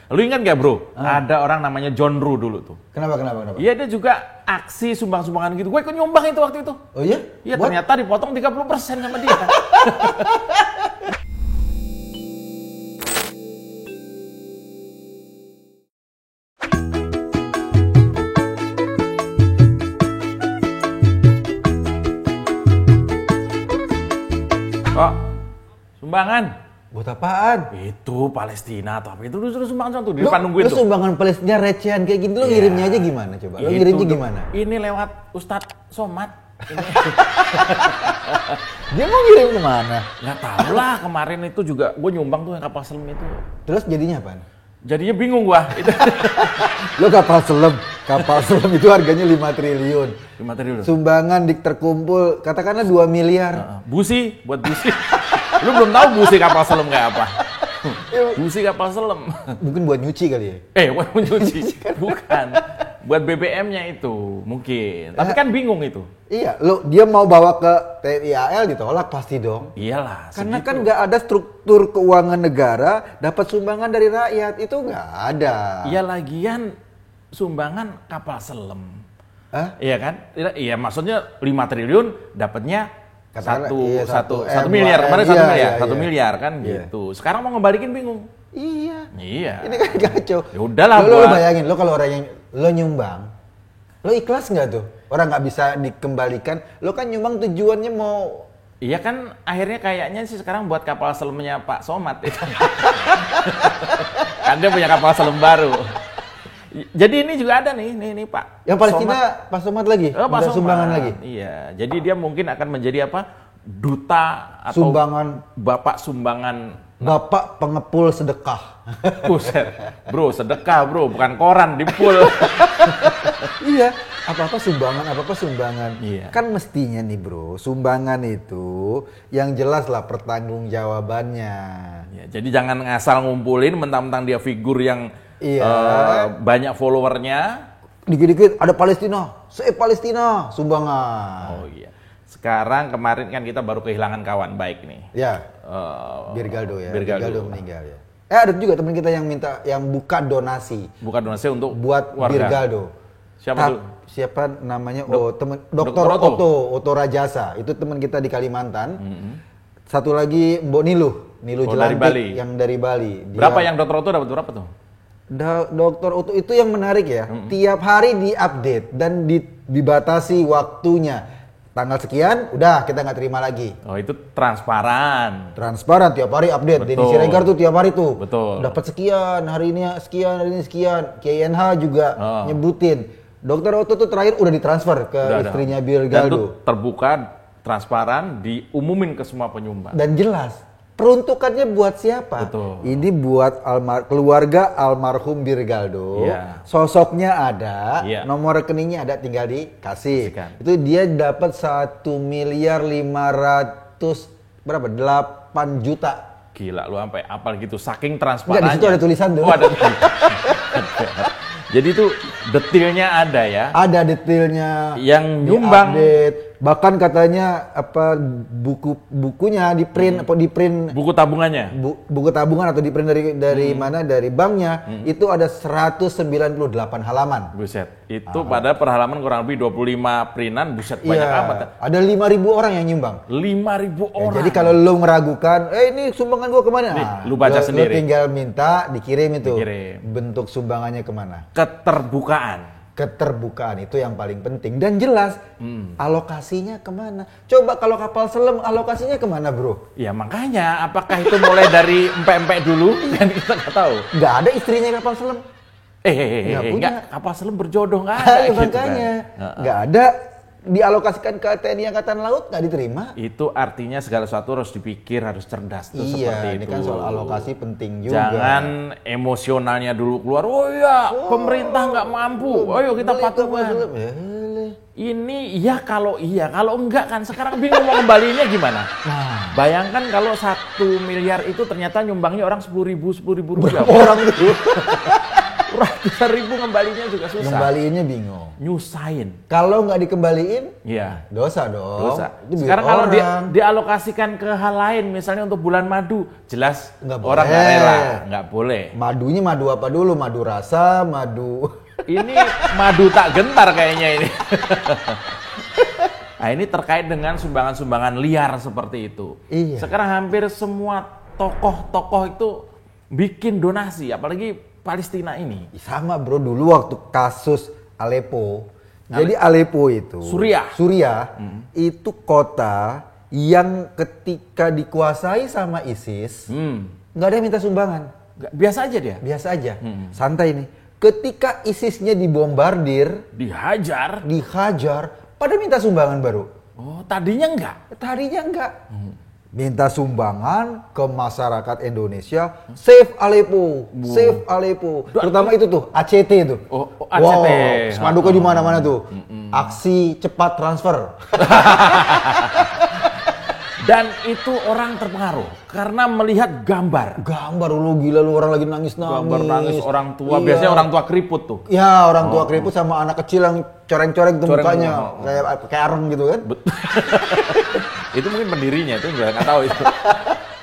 Lu ingat gak bro? Ada orang namanya John Roo dulu tuh. Kenapa? Iya dia juga aksi sumbang-sumbangan gitu. Gue ikut nyumbang itu waktu itu. Oh iya? Iya ternyata dipotong 30% sama dia. Kok sumbangan? Buat apaan? Itu Palestina atau apa itu lu suruh sumbangan tuh di depan nungguin Lu tuh. sumbangan Palestina recehan kayak gitu, lu ngirimnya aja gimana coba? Lu ngirimnya gimana? Ini lewat Ustadz Somad. Dia mau ngirim kemana? Nggak tahu lah, kemarin itu juga gue nyumbang tuh yang kapal selam itu. Terus jadinya apaan? Jadinya bingung gua. Lu kapal selam itu harganya 5 triliun. 5 triliun. Sumbangan terkumpul katakanlah 2 miliar. Busi, buat busi. Lu belum tahu busi kapal selam kayak apa? Busi kapal selam. Mungkin buat nyuci kali ya? Buat nyuci. Bukan. Buat BBM-nya itu mungkin. Tapi kan bingung itu. Iya, dia mau bawa ke TNI AL ditolak pasti dong. Iyalah. Karena kan nggak ada struktur keuangan negara dapat sumbangan dari rakyat, itu nggak ada. Iya lagian sumbangan kapal selam. Iya kan? Iya maksudnya 5 triliun dapatnya satu miliar. Kemarin 1 miliar, 1 miliar kan gitu. Sekarang mau ngebalikin bingung. Iya. Iya. Ini kan kacau. Ya udahlah. Lo bayangin, lo kalau orang yang lo nyumbang, lo ikhlas nggak tuh? Orang nggak bisa dikembalikan. Lo kan nyumbang tujuannya mau. Iya kan akhirnya kayaknya sih sekarang buat kapal selamnya Pak Somad itu. Kan dia punya kapal selam baru. Jadi ini juga ada nih Pak. Yang Palestina Somad. Pak Somad lagi? Pak Somad. Sumbangan lagi? Iya. Jadi dia mungkin akan menjadi apa? Duta atau sumbangan. Bapak sumbangan. Bapak pengepul sedekah. Buset. Bro, sedekah bro, bukan koran dipul. Iya, apa-apa sumbangan. Iya. Kan mestinya nih bro, sumbangan itu yang jelas lah pertanggungjawabannya. Ya, jadi jangan ngasal ngumpulin mentang-mentang dia figur yang banyak followernya. Dikit-dikit ada Palestina, Palestina sumbangan. Oh iya. Sekarang kemarin kan kita baru kehilangan kawan baik nih. Ya. Birgaldo ya. Birgaldo meninggal ya. Ada juga teman kita yang minta yang buka donasi. Buka donasi untuk buat warga. Birgaldo. Siapa tuh? Siapa namanya? Dr. Otto Rajasa. Itu teman kita di Kalimantan. Satu lagi Mbok Nilu Jelantik dari Bali. Yang dari Bali. Berapa yang Dr. Otto dapat berapa tuh? Dr. Otto itu yang menarik ya. Tiap hari diupdate dan dibatasi waktunya. Tanggal sekian, udah kita nggak terima lagi. Oh itu transparan. Transparan tiap hari update. Denny Siregar tuh tiap hari tuh. Betul. Dapat sekian, hari ini sekian. KNH juga nyebutin. Dr. Otto tuh terakhir udah ditransfer ke istrinya Birgaldo. Dan itu terbuka, transparan, diumumin ke semua penyumbang. Dan jelas. Peruntukannya buat siapa? Betul. Ini buat keluarga almarhum Birgaldo. Iya. Sosoknya ada, iya. Nomor rekeningnya ada, tinggal dikasih. Itu dia dapat 1 miliar 500 berapa? 8 juta. Gila lu sampai apal gitu, saking transparannya. Enggak, di situ ada tulisan tuh. Oh, ada. Jadi itu detailnya ada ya. Ada detailnya. Yang nyumbang. Bahkan katanya apa bukunya di print buku tabungannya. Buku tabungan atau di print dari mana? Dari banknya itu ada 198 halaman. Buset. Itu pada per halaman kurang lebih 25 printan, buset banyak amat. Ada 5.000 orang yang nyumbang. 5.000 orang. Jadi kalau lo meragukan, ini sumbangan gua kemana? Nih, lu baca sendiri. Lo tinggal minta dikirim itu. Dikirim. Bentuk sumbangannya kemana? Keterbukaan itu yang paling penting dan jelas alokasinya kemana. Coba kalau kapal selam alokasinya kemana bro? Ya makanya apakah itu mulai dari empek-empek dulu kan kita nggak tahu. Nggak ada istrinya kapal selam. Nggak kapal selam berjodoh nggak ada. Gitu makanya nggak ada dialokasikan ke TNI Angkatan Laut nggak diterima. Itu artinya segala sesuatu harus dipikir, harus cerdas. Iya, ini kan soal alokasi penting juga. Jangan emosionalnya dulu keluar. Oh iya, pemerintah nggak mampu. Ayo kita patungan. Ini iya, kalau enggak kan sekarang bingung mau kembalinya gimana. Nah, bayangkan kalau 1 miliar itu ternyata nyumbangnya orang 10.000 rupiah. Orang itu. ratusan ribu ngembalinya juga susah. Ngembaliinnya bingung. Nyusahin. Kalau nggak dikembaliin, Iya. dosa dong. Dosa. Itu Sekarang kalau orang. dialokasikan ke hal lain, misalnya untuk bulan madu, jelas Nggak orang boleh. nggak rela, nggak boleh. Madunya madu apa dulu? Madu rasa, madu... Ini madu tak gentar kayaknya ini. Nah ini terkait dengan sumbangan-sumbangan liar seperti itu. Iya. Sekarang hampir semua tokoh-tokoh itu bikin donasi, apalagi Palestina ini. Sama bro, dulu waktu kasus Aleppo. Jadi Aleppo itu... Suriah. Itu kota yang ketika dikuasai sama ISIS, nggak ada yang minta sumbangan. Biasa aja dia. Biasa aja. Santai nih. Ketika ISISnya dibombardir, Dihajar. pada minta sumbangan baru. Oh, tadinya enggak? Tadinya enggak. Minta sumbangan ke masyarakat Indonesia, save Aleppo, save Aleppo. Terutama itu tuh, ACT itu. Oh, ACT. Wow, spanduknya di mana-mana tuh. Aksi cepat transfer. Dan itu orang terpengaruh karena melihat gambar. Gambar lu gila lu, orang lagi nangis-nangis. Gambar nangis orang tua, Iya. biasanya orang tua keriput tuh. Ya, orang tua keriput sama anak kecil yang coreng-coreng tuh Coreng mukanya. muka. Kayak areng gitu kan. Itu mungkin pendirinya, itu nggak tahu itu.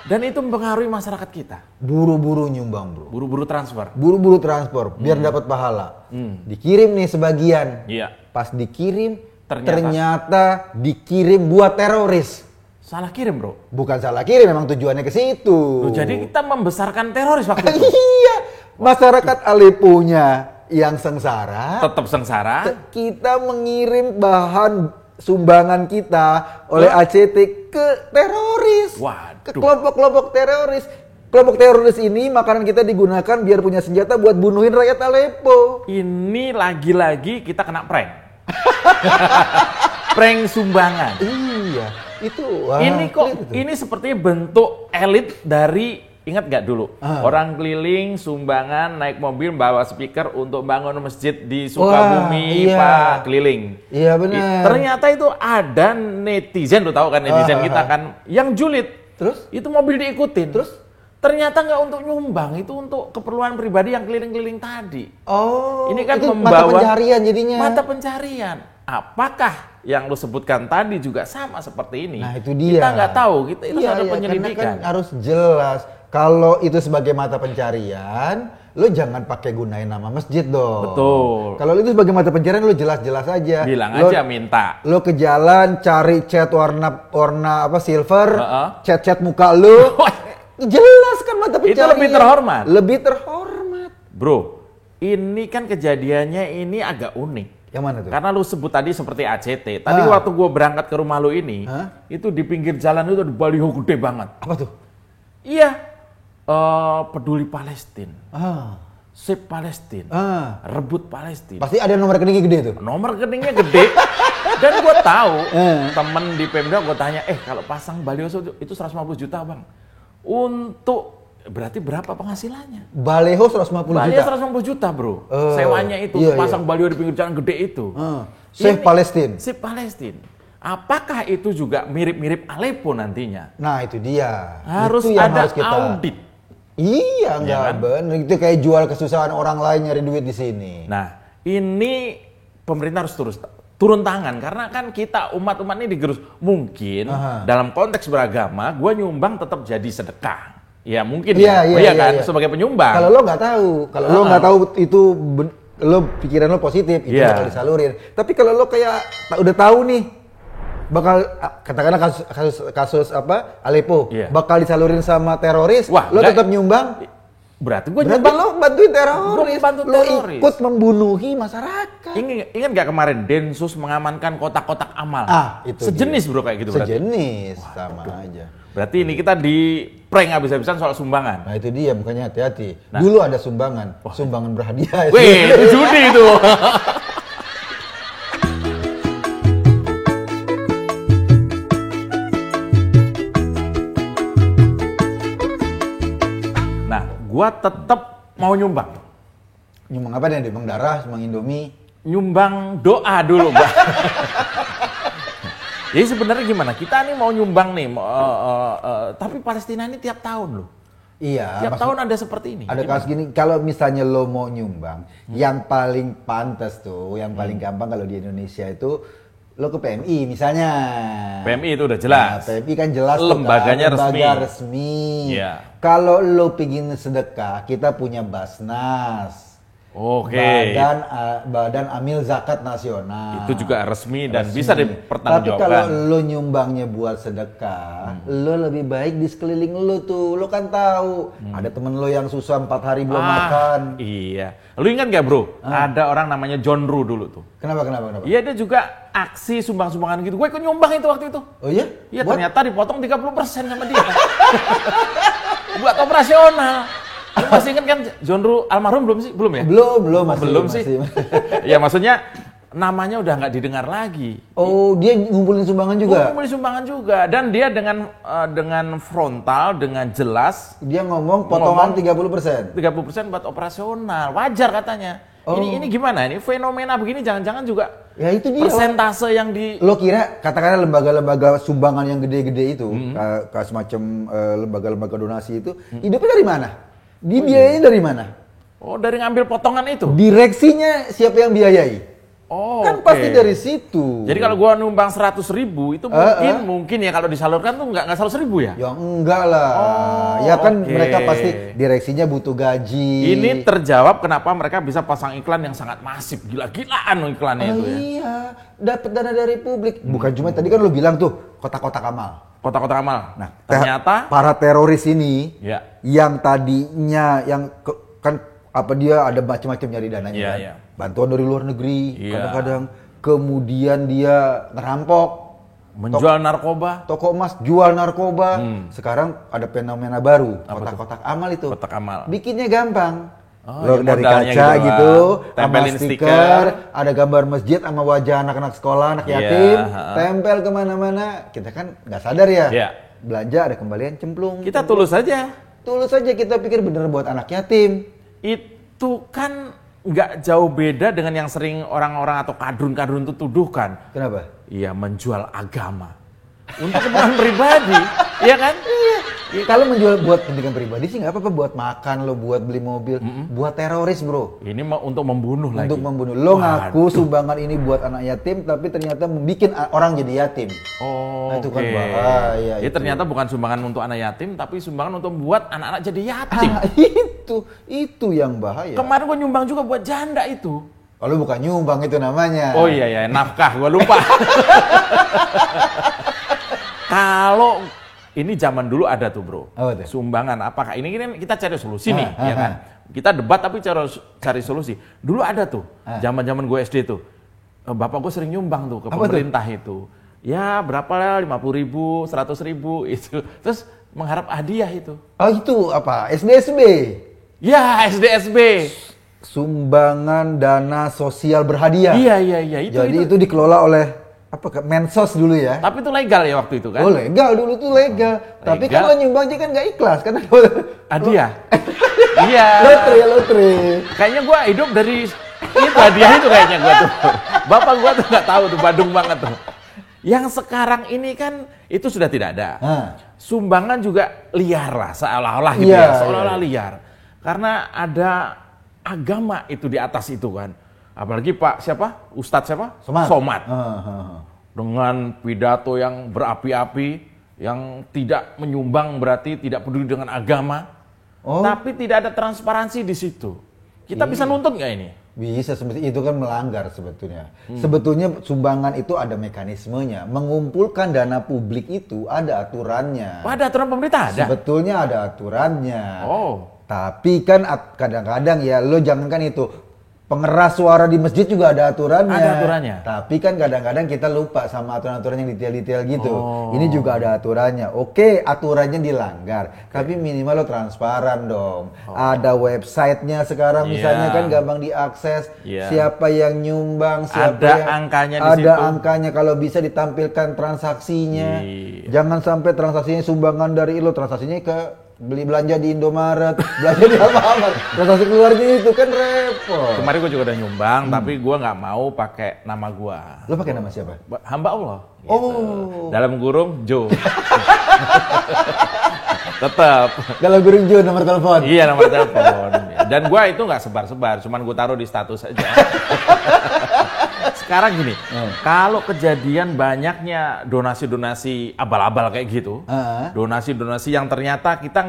Dan itu mempengaruhi masyarakat kita. Buru-buru nyumbang bro. Buru-buru transfer. Buru-buru transfer, biar dapat pahala. Dikirim nih sebagian. Iya. Pas dikirim, Ternyata ternyata dikirim buat teroris. Salah kirim bro. Bukan salah kirim, memang tujuannya ke situ. Loh, jadi kita membesarkan teroris waktu itu. Iya, masyarakat Aleppo-nya yang sengsara. Tetap sengsara. Kita mengirim bahan sumbangan kita oleh ACT ke teroris. Waduh. Ke kelompok-kelompok teroris. Kelompok teroris ini makanan kita digunakan biar punya senjata buat bunuhin rakyat Aleppo. Ini lagi-lagi kita kena prank. Prank sumbangan. Iya, itu. Wah, Ini kok itu. ini sepertinya bentuk elit dari, ingat gak dulu? Orang keliling sumbangan naik mobil bawa speaker untuk bangun masjid di Sukabumi, Wah, iya. Pak, keliling. Iya benar. Ternyata itu ada netizen, lu tahu kan netizen kita kan yang julid. Terus? Itu mobil diikutin. Terus? Ternyata nggak untuk nyumbang, itu untuk keperluan pribadi yang keliling-keliling tadi. Oh, Ini kan itu membawa mata pencarian jadinya. Mata pencarian. Apakah yang lu sebutkan tadi juga sama seperti ini? Nah itu dia. Kita nggak tahu, kita itu Iya, ada iya, penyelidikan. karena kan harus jelas. Kalau itu sebagai mata pencarian, lo jangan pakai gunain nama masjid dong. Betul. Kalau itu sebagai mata pencarian, lo jelas-jelas aja. Bilang Lo- aja minta. Lo ke jalan cari cat warna apa silver, Heeh. cat muka lo. Jelas kan mata Itu pencarian. lebih terhormat. Lebih terhormat. Bro, ini kan kejadiannya ini agak unik. Yang mana tuh? Karena lu sebut tadi seperti ACT. Tadi waktu gua berangkat ke rumah lu ini, itu di pinggir jalan itu ada baliho gede banget. Apa tuh? Iya, peduli Palestina, save Palestina, rebut Palestina. Pasti ada nomor rekeningnya gede tuh. Nomor rekeningnya gede. Dan gue tahu temen di Pemda, gue tanya, kalau pasang baliho itu 150 juta bang, untuk berarti berapa penghasilannya? Baleho 150 Baliho juta. 150 juta bro, sewanya itu, iya, pasang baliho di pinggir jalan gede itu. Save Palestine. Save Palestine. Apakah itu juga mirip-mirip Aleppo nantinya? Nah itu dia. Harus Itu yang ada harus kita. audit. Iya nggak kan? bener. Itu kayak jual kesusahan orang lain nyari duit di sini. Nah, ini pemerintah harus turun tangan karena kan kita umat-umat ini digerus. Mungkin dalam konteks beragama, gue nyumbang tetap jadi sedekah. Ya mungkin Iya kan iya. sebagai penyumbang. Kalau lo nggak tahu, kalau lo nggak tahu itu lo pikiran lo positif, itu Iya. bakal disalurin. Tapi kalau lo kayak udah tahu nih, bakal katakanlah kasus apa Aleppo, Iya. bakal disalurin sama teroris, Wah, lo nggak- tetap nyumbang. Berarti gue Berarti nyumbang. lo bantuin teroris, Gua bantu lo teroris. ikut membunuhi masyarakat. Ingat nggak kemarin Densus mengamankan kotak-kotak amal? Itu sejenis dia. bro kayak gitu berarti. Sejenis, sama aja. Berarti ini kita di prank habis-habisan soal sumbangan. Nah itu dia, makanya hati-hati. Nah. Dulu ada sumbangan, sumbangan berhadiah. Wih, itu judi itu. Nah, gua tetap mau nyumbang. Nyumbang apa nih? Nyumbang darah, nyumbang Indomie. Nyumbang doa dulu, Mbak. Jadi sebenarnya gimana? Kita nih mau nyumbang nih, tapi Palestina ini tiap tahun loh. Iya. Tiap tahun ada seperti ini. Ada kasus gini, kalau misalnya lo mau nyumbang, yang paling pantas tuh, yang paling gampang kalau di Indonesia itu lo ke PMI misalnya. PMI itu udah jelas. Nah, PMI kan jelas lembaganya lembaga resmi. resmi. Iya. Kalau lo pingin sedekah, kita punya Basnas. Oke. Badan Amil Zakat Nasional. Itu juga resmi dan bisa dipertanggungjawabkan. Tapi kalau lo nyumbangnya buat sedekah, lo lebih baik di sekeliling lo tuh. Lo kan tahu, ada temen lo yang susah 4 hari belum makan. Iya. Lo ingat gak bro? Ada orang namanya John Ru dulu tuh. Kenapa? Iya, dia juga aksi sumbang-sumbangan gitu. Gue ikut nyumbang itu waktu itu. Oh iya? Iya, ternyata dipotong 30% sama dia. Buat operasional. Lu masih ingat kan John Ru almarhum belum sih? Belum ya? Belum sih. Ya maksudnya namanya udah nggak didengar lagi. Oh, dia ngumpulin sumbangan juga? Ngumpulin sumbangan juga. Dan dia dengan frontal, dengan jelas. Dia ngomong potongan 30%? 30% buat operasional. Wajar katanya. Oh. Ini gimana? Ini fenomena begini jangan-jangan juga ya itu dia persentase yang di... Lo kira katakanlah lembaga-lembaga sumbangan yang gede-gede itu, kayak semacam lembaga-lembaga donasi itu, hidupnya dari mana? Dibiayai dari mana? Oh, dari ngambil potongan itu? Direksinya siapa yang biayai? Oh, kan pasti dari situ. Jadi kalau gua numbang 100.000 itu mungkin ya kalau disalurkan tuh nggak 100.000 ya? Ya enggak lah. Ya kan mereka pasti direksinya butuh gaji. Ini terjawab kenapa mereka bisa pasang iklan yang sangat masif, gila-gilaan iklannya itu ya. Iya, dapat dana dari publik. Bukan cuma tadi kan lo bilang tuh kotak-kotak amal. Kotak-kotak amal. Nah, ternyata para teroris ini ya. yang tadinya kan apa dia ada macam-macam nyari dananya kan. Ya. Bantuan dari luar negeri, kadang-kadang kemudian dia ngerampok, menjual narkoba, toko emas jual narkoba. Sekarang ada fenomena baru, kotak-kotak amal itu. Kotak amal. Bikinnya gampang. Oh, dari kaca gitu, tempelin stiker, ada gambar masjid sama wajah anak-anak sekolah, anak yatim, tempel kemana-mana. Kita kan nggak sadar ya, belanja ada kembalian cemplung. Kita tulus saja kita pikir bener buat anak yatim. Itu kan nggak jauh beda dengan yang sering orang-orang atau kadrun-kadrun itu tuduhkan. Kenapa? Iya, menjual agama untuk kepentingan pribadi, iya kan? Iya. Kalau menjual buat kepentingan pribadi sih nggak apa-apa, buat makan lo, buat beli mobil, buat teroris bro. Ini untuk membunuh lagi. Untuk membunuh. Lo ngaku sumbangan ini buat anak yatim, tapi ternyata membuat orang jadi yatim. Oh, itu kan bahaya. Jadi ternyata bukan sumbangan untuk anak yatim, tapi sumbangan untuk membuat anak-anak jadi yatim. Itu yang bahaya. Kemarin gue nyumbang juga buat janda itu. Oh, lu bukan nyumbang itu namanya. Oh iya, nafkah, gue lupa. Kalau ini zaman dulu ada tuh bro, sumbangan apakah ini kita cari solusi nih, ya kan? Kita debat tapi cari solusi. Dulu ada tuh, zaman-zaman gue SD tuh, bapak gue sering nyumbang tuh ke pemerintah itu. Ya berapa lah, 50.000, 100.000 itu, terus mengharap hadiah itu. Oh itu apa? SDSB? Ya SDSB. Sumbangan dana sosial berhadiah. Iya. Jadi itu dikelola oleh Mensos dulu ya. Tapi itu legal ya waktu itu kan? Oh legal, dulu tuh legal. Tapi kan lo nyumbangnya kan gak ikhlas kan? Hadiah? Iya. Lotre. Kayaknya gue hidup dari itu hadiah itu kayaknya gue tuh. Bapak gue tuh gak tahu tuh, Badung banget tuh. Yang sekarang ini kan itu sudah tidak ada. Sumbangan juga liar lah, seolah-olah gitu seolah-olah liar. Karena ada agama itu di atas itu kan. Apalagi Ustadz siapa? Somad. Dengan pidato yang berapi-api, yang tidak menyumbang berarti tidak peduli dengan agama. Tapi tidak ada transparansi di situ. Kita bisa nuntut nggak ini? Bisa, itu kan melanggar sebetulnya. Sebetulnya sumbangan itu ada mekanismenya. Mengumpulkan dana publik itu ada aturannya. Ada aturan pemerintah ada? Sebetulnya ada aturannya. Tapi kan kadang-kadang ya lo jangankan itu. Pengeras suara di masjid juga ada aturannya. Ada aturannya. Tapi kan kadang-kadang kita lupa sama aturan-aturan yang detail-detail gitu. Ini juga ada aturannya. Oke, aturannya dilanggar. Tapi minimal lo transparan dong. Ada websitenya sekarang misalnya kan gampang diakses. Siapa yang nyumbang, ada angkanya di situ. Ada angkanya, kalau bisa ditampilkan transaksinya. Jangan sampai transaksinya sumbangan dari lo, transaksinya ke beli belanja di Indomaret, belanja di apa-apa, transaksi keluarnya itu kan repot. Kemarin gue juga udah nyumbang, tapi gue nggak mau pakai nama gue. Lo pakai nama siapa? Hamba Allah. Gitu. Dalam kurung Jo. Tetap. Kalau Guru Jo nomor telepon. Iya, nomor telepon. Dan gua itu nggak sebar-sebar, cuman gua taruh di status aja. Sekarang gini, kalau kejadian banyaknya donasi-donasi abal-abal kayak gitu, donasi-donasi yang ternyata kita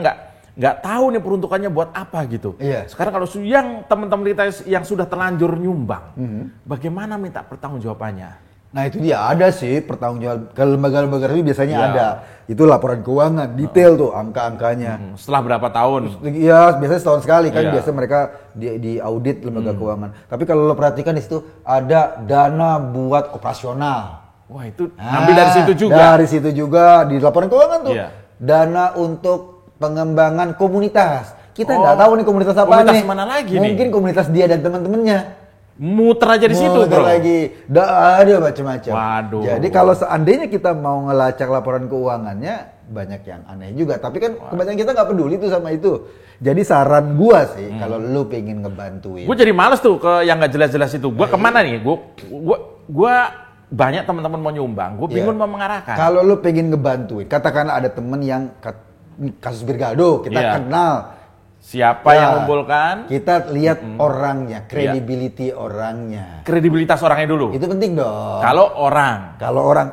nggak tahu nih peruntukannya buat apa gitu. Iya. Sekarang kalau yang teman-teman kita yang sudah terlanjur nyumbang, bagaimana minta pertanggungjawabannya? Nah itu dia, ada sih pertanggungjawab ke lembaga-lembaga resmi biasanya ada. Itu laporan keuangan, detail tuh angka-angkanya. Setelah berapa tahun? Iya, biasanya setahun sekali kan biasa mereka di audit lembaga keuangan. Tapi kalau lo perhatikan di situ ada dana buat operasional. Wah itu ambil dari situ juga. Dari situ juga di laporan keuangan tuh. Dana untuk pengembangan komunitas. Kita nggak tahu nih komunitas apa nih. Komunitas mana lagi Mungkin komunitas dia dan teman-temannya. Muter aja di situ, Muter bro. lagi, ada macam-macam. Waduh. Jadi kalau seandainya kita mau ngelacak laporan keuangannya, banyak yang aneh juga. Tapi kan kebanyakan kita nggak peduli tuh sama itu. Jadi saran gua sih, kalau lu pengen ngebantuin. Gue jadi males tuh ke yang nggak jelas-jelas itu. Gua kemana nih? Gua banyak teman-teman mau nyumbang. Gue bingung mau mengarahkan. Kalau lu pengen ngebantuin, katakanlah ada temen yang kasus Birgado, kita kenal. Siapa yang mengumpulkan? Kita lihat orangnya, credibility orangnya. Kredibilitas orangnya dulu. Itu penting dong. Kalau orang.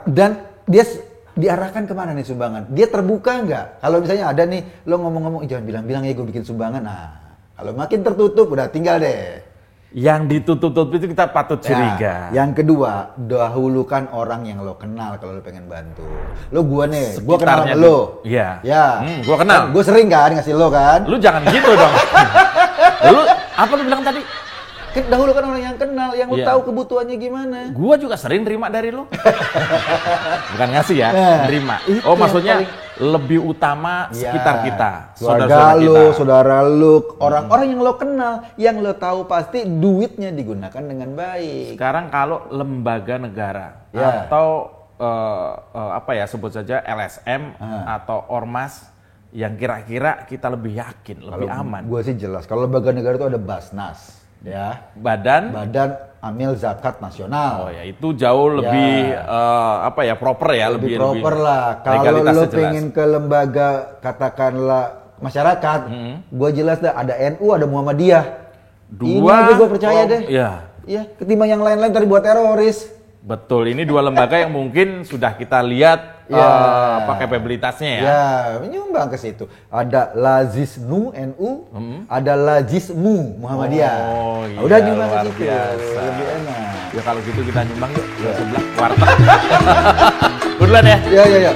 Dan dia diarahkan kemana nih sumbangan? Dia terbuka nggak? Kalau misalnya ada nih, lo ngomong-ngomong, jangan bilang-bilang ya gue bikin sumbangan. Nah, kalau makin tertutup, udah tinggal deh. Yang ditutup-tutup itu kita patut curiga. Yang kedua, dahulukan orang yang lo kenal kalau lo pengen bantu. Lo gua nih, gua kenal sama lo. Iya. Ya. Gua kenal. Gua sering kan ngasih lo kan. Lu jangan gitu dong. Lu apa lu bilang tadi? Dahulukan orang yang kenal, yang lo tahu kebutuhannya gimana. Gua juga sering terima dari lo. Bukan ngasih ya, terima. Oh maksudnya lebih utama sekitar kita, saudara lu, orang-orang yang lo kenal, yang lo tahu pasti duitnya digunakan dengan baik. Sekarang kalau lembaga negara atau apa ya sebut saja LSM atau ormas yang kira-kira kita lebih yakin, lebih aman. Gue sih jelas. Kalau lembaga negara itu ada Basnas, ya. Badan Amil Zakat Nasional. Oh ya, itu jauh lebih apa ya proper ya, lebih proper lah. Kalau lo pengen ke lembaga katakanlah masyarakat, gue jelas dah ada NU, ada Muhammadiyah. Ini aja gue percaya deh. Iya, ketimbang yang lain-lain tadi buat teroris. Betul, ini dua lembaga yang mungkin sudah kita lihat kapabilitasnya ya. Ya, menyumbang ke situ. Ada Lazisnu NU, ada Lazismu Muhammadiyah. Oh iya, udah nyumbang ke situ. Lebih enak. Ya kalau gitu kita nyumbang yuk, sebelah warteg. Udah ya. Iya.